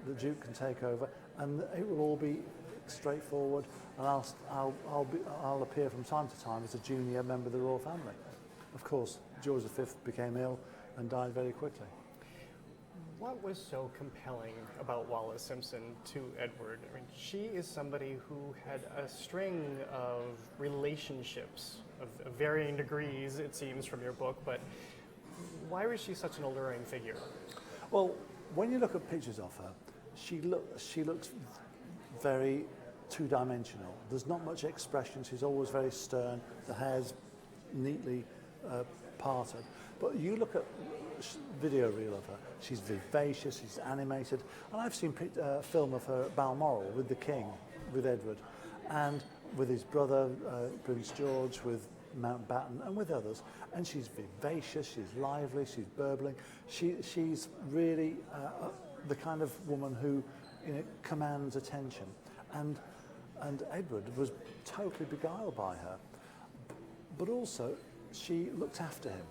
the Duke can take over, and it will all be straightforward. And I'll appear from time to time as a junior member of the royal family. Of course, George V became ill and died very quickly. What was so compelling about Wallis Simpson to Edward? I mean, she is somebody who had a string of relationships of varying degrees, it seems, from your book, but why was she such an alluring figure? Well, when you look at pictures of her, she looks very two-dimensional. There's not much expression. She's always very stern. The hair's neatly parted. But you look at video reel of her, she's vivacious, she's animated, and I've seen a film of her at Balmoral with the King, with Edward, and with his brother Prince George, with Mountbatten, and with others, and she's vivacious, she's lively, she's burbling. She's really the kind of woman who, you know, commands attention, and Edward was totally beguiled by her, but also she looked after him.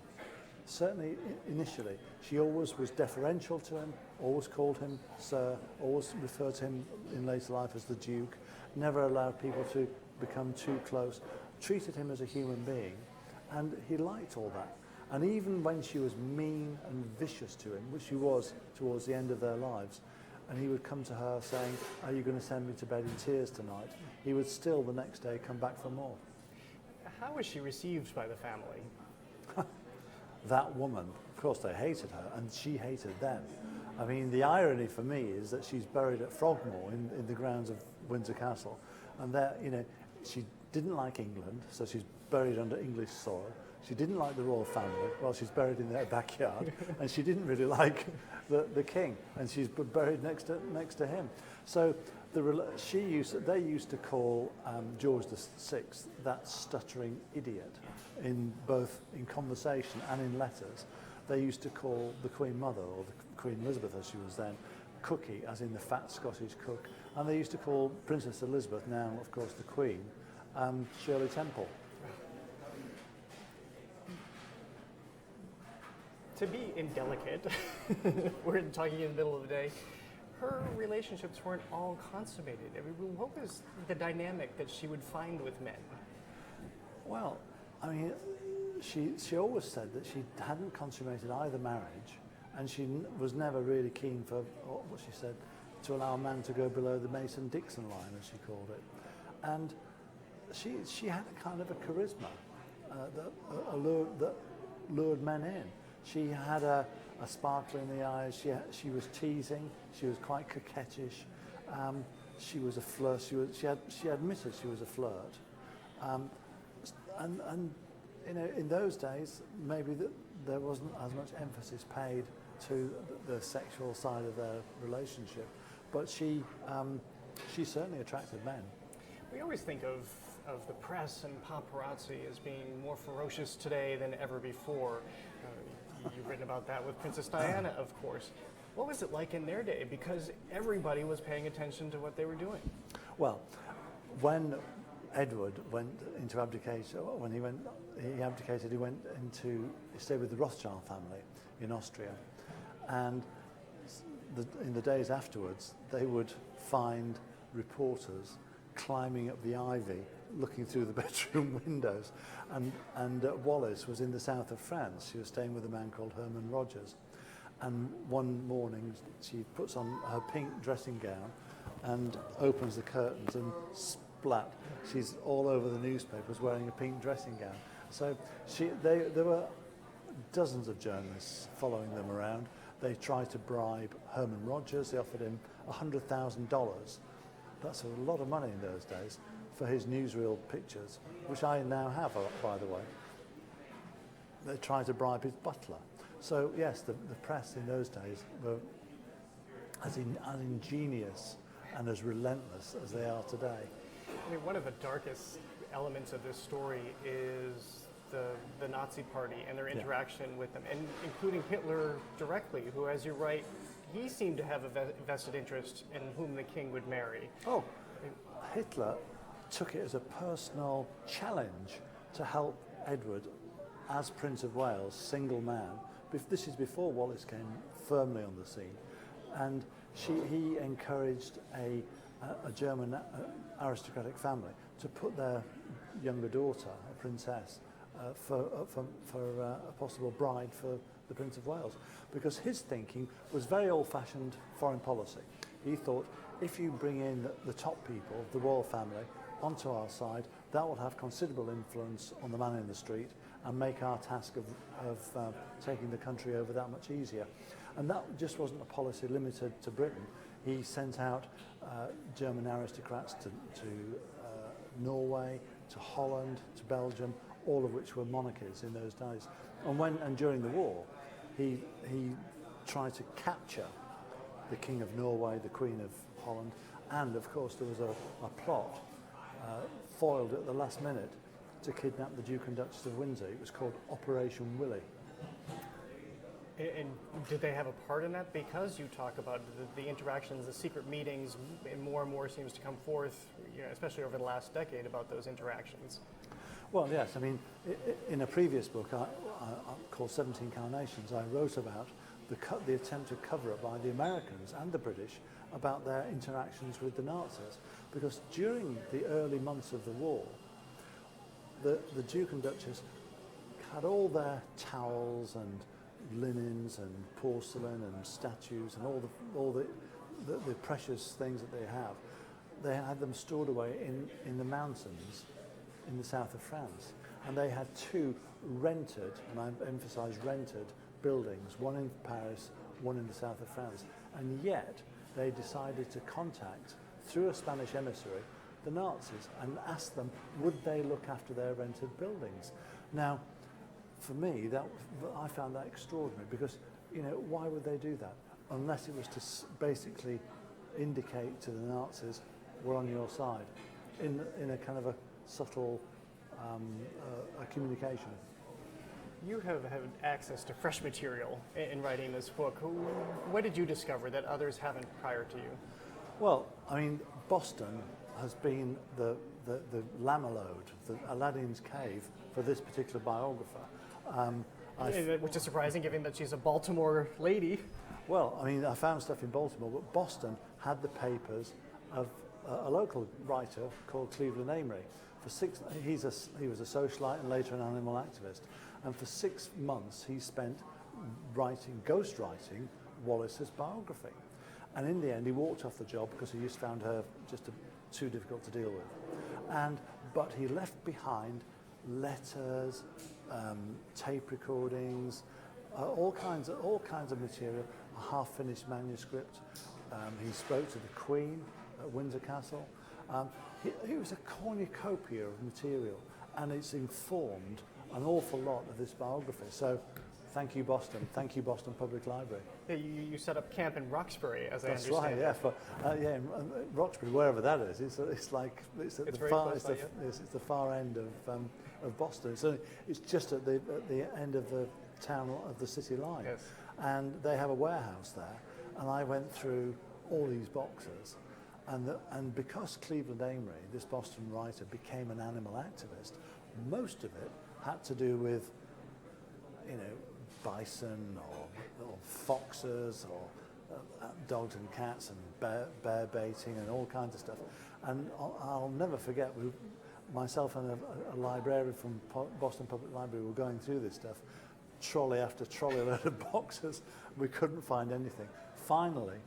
Certainly initially, she always was deferential to him, always called him Sir, always referred to him in later life as the Duke, never allowed people to become too close, treated him as a human being, and he liked all that. And even when she was mean and vicious to him, which she was towards the end of their lives, and he would come to her saying, "Are you going to send me to bed in tears tonight?" he would still the next day come back for more. How was she received by the family? That woman, of course they hated her, and she hated them. I mean, the irony for me is that she's buried at Frogmore in the grounds of Windsor Castle, and there, you know, she didn't like England, so she's buried under English soil. She didn't like the royal family, well, she's buried in their backyard, and she didn't really like the king, and she's buried next to him. So they used to call George VI that stuttering idiot, both in conversation and in letters. They used to call the Queen Mother, or the Queen Elizabeth as she was then, Cookie, as in the fat Scottish cook, and they used to call Princess Elizabeth, now of course the Queen, Shirley Temple. To be indelicate, we're talking in the middle of the day, her relationships weren't all consummated. I mean, what was the dynamic that she would find with men? Well, I mean, she always said that she hadn't consummated either marriage, and she was never really keen for, what she said, to allow a man to go below the Mason-Dixon line, as she called it. And she had a kind of a charisma that lured men in. She had a sparkle in the eyes. She was teasing. She was quite coquettish. She was a flirt. She admitted she was a flirt. And you know, in those days, maybe there wasn't as much emphasis paid to the sexual side of their relationship, but she certainly attracted men. We always think of the press and paparazzi as being more ferocious today than ever before. You've written about that with Princess Diana, of course. What was it like in their day? Because everybody was paying attention to what they were doing. Well, when Edward went into abdication, when he abdicated, he stayed with the Rothschild family in Austria, and in the days afterwards, they would find reporters climbing up the ivy, looking through the bedroom windows, and Wallis was in the south of France. She was staying with a man called Herman Rogers, and one morning she puts on her pink dressing gown and opens the curtains, and splat, she's all over the newspapers wearing a pink dressing gown. So there were dozens of journalists following them around. They tried to bribe Herman Rogers. They offered him $100,000. That's a lot of money in those days for his newsreel pictures, which I now have, by the way. They tried to bribe his butler. So yes, the press in those days were as ingenious and as relentless as they are today. I mean, one of the darkest elements of this story is the Nazi Party and their interaction with them, and including Hitler directly, who, as you write, he seemed to have a vested interest in whom the king would marry. Oh, Hitler took it as a personal challenge to help Edward as Prince of Wales, single man. This is before Wallis came firmly on the scene, and he encouraged a German aristocratic family to put their younger daughter, a princess, for a possible bride for the Prince of Wales, because his thinking was very old-fashioned foreign policy. He thought, if you bring in the top people, the royal family, onto our side, that will have considerable influence on the man in the street and make our task of taking the country over that much easier. And that just wasn't a policy limited to Britain. He sent out German aristocrats to Norway, to Holland, to Belgium, all of which were monarchies in those days. And during the war, he tried to capture the King of Norway, the Queen of Holland, and of course there was a plot foiled at the last minute to kidnap the Duke and Duchess of Windsor. It was called Operation Willy. And did they have a part in that? Because you talk about the interactions, the secret meetings, and more seems to come forth, especially over the last decade, about those interactions. Well, yes. I mean, in a previous book called 17 Carnations, I wrote about the attempt to cover up by the Americans and the British about their interactions with the Nazis. Because during the early months of the war, the Duke and Duchess had all their towels and linens and porcelain and statues and all the precious things that they have. They had them stored away in the mountains in the south of France, and they had two rented, and I emphasize rented, buildings, one in Paris, one in the south of France, and yet they decided to contact, through a Spanish emissary, the Nazis and ask them would they look after their rented buildings. Now, for me, I found that extraordinary, because why would they do that unless it was to basically indicate to the Nazis we're on your side in a kind of a subtle communication. You have had access to fresh material in writing this book. What did you discover that others haven't prior to you? Well, I mean, Boston has been the Lamelode, the Aladdin's cave for this particular biographer. Which is surprising, given that she's a Baltimore lady. Well, I mean, I found stuff in Baltimore, but Boston had the papers of a local writer called Cleveland Amory. He was a socialite and later an animal activist. And for 6 months, he spent ghostwriting Wallis's biography. And in the end, he walked off the job because he just found her too difficult to deal with. But he left behind letters, tape recordings, all kinds of material, a half-finished manuscript. He spoke to the Queen at Windsor Castle. It was a cornucopia of material, and it's informed an awful lot of this biography. So, thank you, Boston. Thank you, Boston Public Library. Yeah, you set up camp in Roxbury, as That's I understand. That's right. Yeah, in Roxbury, wherever that is, it's at the far end of Boston. So it's just at the end of the town of the city line. Yes. And they have a warehouse there, and I went through all these boxes. And because Cleveland Amory, this Boston writer, became an animal activist, most of it had to do with, bison or foxes or dogs and cats and bear baiting and all kinds of stuff. And I'll never forget, myself and a librarian from Boston Public Library were going through this stuff, trolley after trolley load of boxes. We couldn't find anything. Finally,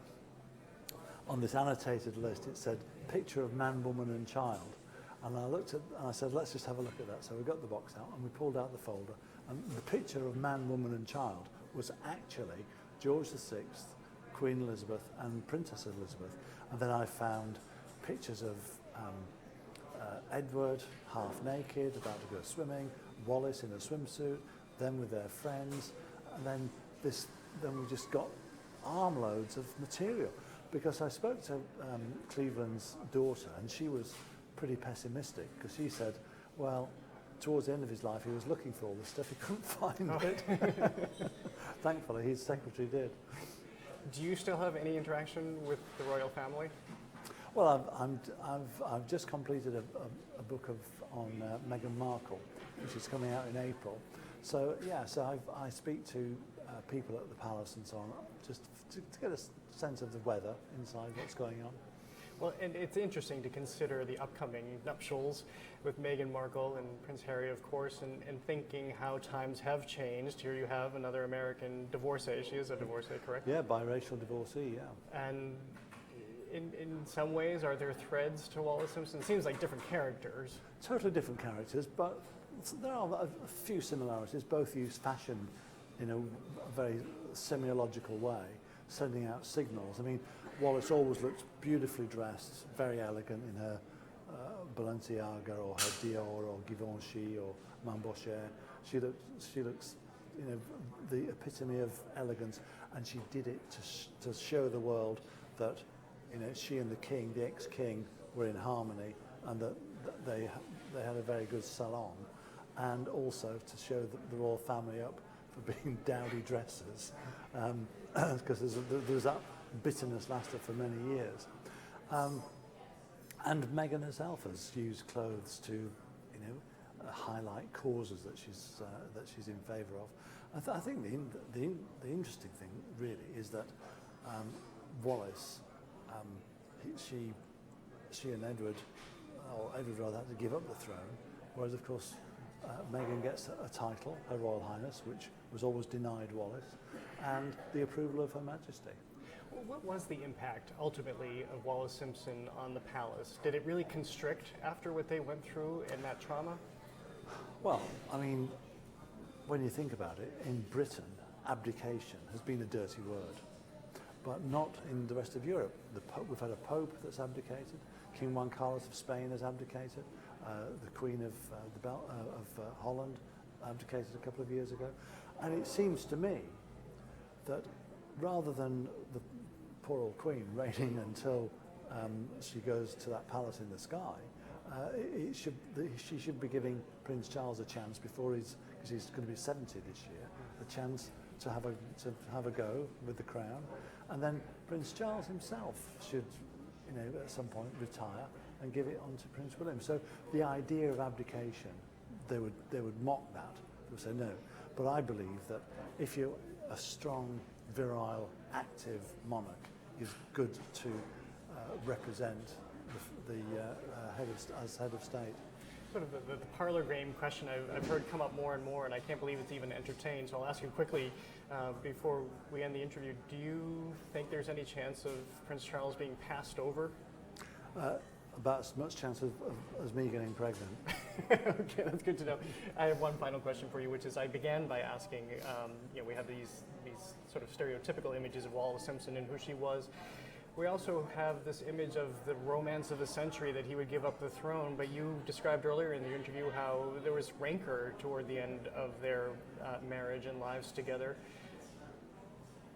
on this annotated list, it said picture of man, woman and child. And I looked at, and I said, let's just have a look at that. So we got the box out and we pulled out the folder, and the picture of man, woman and child was actually George VI, Queen Elizabeth and Princess Elizabeth. And then I found pictures of Edward half naked, about to go swimming, Wallis in a swimsuit, them with their friends, and then we just got armloads of material. Because I spoke to Cleveland's daughter, and she was pretty pessimistic, because she said, well, towards the end of his life, he was looking for all this stuff, he couldn't find it. Thankfully, his secretary did. Do you still have any interaction with the royal family? Well, I've just completed a book on Meghan Markle, which is coming out in April. So yeah, I speak to people at the palace and so on, just to get a sense of the weather inside what's going on. Well, and it's interesting to consider the upcoming nuptials with Meghan Markle and Prince Harry, of course, and thinking how times have changed. Here you have another American divorcee. She is a divorcee, correct? Yeah, biracial divorcee, yeah. And in some ways, are there threads to Wallis Simpson? It seems like different characters. Totally different characters, but there are a few similarities. Both use fashion in a very semiological way, sending out signals. I mean, Wallis always looks beautifully dressed, very elegant in her Balenciaga or her Dior or Givenchy or Mambocher. She looks, you know, the epitome of elegance, and she did it to show the world that, you know, she and the king, the ex-king, were in harmony, and that they had a very good salon, and also to show the royal family up for being dowdy dressers, because there's that bitterness lasted for many years. And Meghan herself has used clothes to, you know, highlight causes that she's in favour of. I think the interesting thing really is that Wallis, she and Edward, or Edward rather, had to give up the throne, whereas of course Meghan gets a title, Her Royal Highness, which was always denied Wallis, and the approval of Her Majesty. What was the impact, ultimately, of Wallis Simpson on the palace? Did it really constrict after what they went through and that trauma? Well, I mean, when you think about it, in Britain, abdication has been a dirty word, but not in the rest of Europe. We've had a pope that's abdicated. King Juan Carlos of Spain has abdicated. The Queen of Holland abdicated a couple of years ago. And it seems to me that rather than the poor old Queen reigning until she goes to that palace in the sky, she should be giving Prince Charles a chance before because he's going to be 70 this year, a chance to have a go with the crown, and then Prince Charles himself should, you know, at some point retire and give it on to Prince William. So the idea of abdication, they would mock that. They would say no. But I believe that if you're a strong, virile, active monarch, is good to represent the head of state. Sort of the parlor game question I've heard come up more and more, and I can't believe it's even entertained. So I'll ask you quickly before we end the interview. Do you think there's any chance of Prince Charles being passed over? About as much chance as me getting pregnant. Okay, that's good to know. I have one final question for you, which is I began by asking, you know, we have these sort of stereotypical images of Wallis Simpson and who she was. We also have this image of the romance of the century, that he would give up the throne, but you described earlier in the interview how there was rancor toward the end of their marriage and lives together.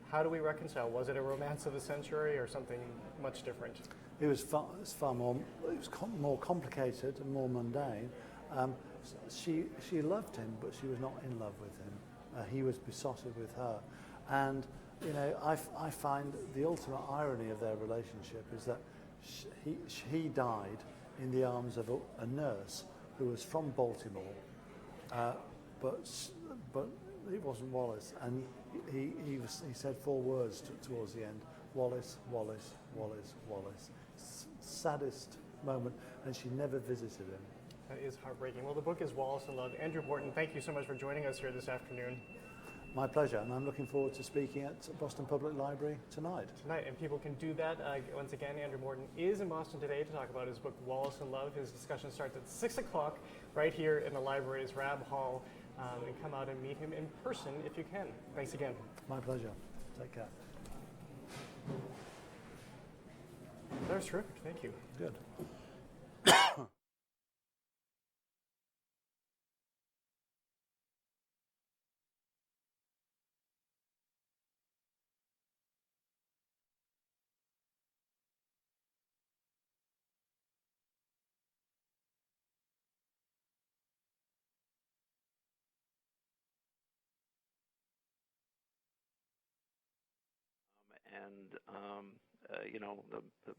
How do we reconcile? Was it a romance of the century or something much different? It was far more. It was more complicated and more mundane. She loved him, but she was not in love with him. He was besotted with her, and you know, I find the ultimate irony of their relationship is that he died in the arms of a nurse who was from Baltimore, but it wasn't Wallis, and he said 4 words towards the end: Wallis, Wallis, Wallis, Wallis. Saddest moment, and she never visited him. That is heartbreaking. Well, the book is Wallis and Love. Andrew Morton, thank you so much for joining us here this afternoon. My pleasure, and I'm looking forward to speaking at Boston Public Library tonight. And people can do that. Once again, Andrew Morton is in Boston today to talk about his book, Wallis and Love. His discussion starts at 6 o'clock right here in the library's Rab Hall. And come out and meet him in person if you can. Thanks again. My pleasure. Take care. That was terrific. Thank you. Good. And you know, the